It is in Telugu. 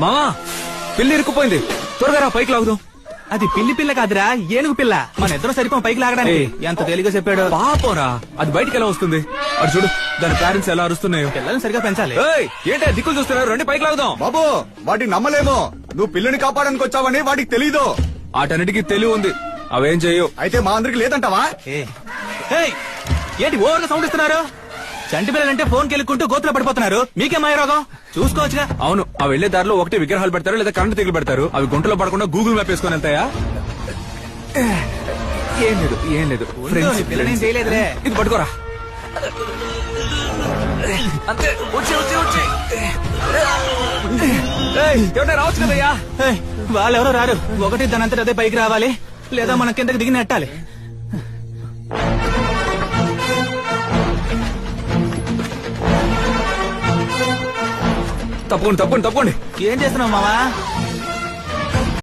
మామా పిల్లి ఇరుక్కుపోయింది, త్వరగా రా పైకి లాగుదాం. అది పిల్లి పిల్ల కాదురా, ఏనుగు పిల్ల. మన ఇద్దరం సరిపోం పైకి లాగడానికి. ఎంత తేలిగా చెప్పాడు. పాపరా, అది బయటికి ఎలా వస్తుంది? అటు చూడు, దాని పేరెంట్స్ ఎలా అరుస్తున్నాయో. పిల్లల్ని సరిగా పెంచాలి. ఏంటి దిక్కులు చూస్తున్నారు? రండి పైకి లాగుదాం. బాబు వాటిని నమ్మలేమో, నువ్వు పిల్లని కాపాడడానికి వచ్చావని వాటికి తెలీదు. వాటన్నిటికీ తెలివి ఉంది, అవేం చెయ్యవు. అయితే మా అందరికి లేదంటావా? ఏంటి ఓవర్గా సౌండ్ ఇస్తున్నారు? చంటి పిల్లలంటే ఫోన్ కెలుక్కుంటూ గోతులో పడిపోతున్నారు. మీకేం రోగం? చూసుకోవచ్చుగా. అవును, ఆ వెళ్లే దారిలో ఒకటి విగ్రహాలు పెడతారు, లేదా కరెంట్ తీగలు పెడతారు. అవి గుంటలో పడకుండా గూగుల్ మ్యాప్ వేసుకొని వెళ్తాయా? ఏం లేదు పిల్లనేం చేయలేదులే. ఇది పట్టుకోరా. అంతే, వచ్చి ఎవరైనా రావచ్చు కదయ్యా. వాళ్ళెవరో రారు. ఒకటి దానంతటి అదే పైకి రావాలి, లేదా మనం కిందకి దిగి నెట్టాలి. తప్పకుండా. ఏం చేస్తున్నావు మావా?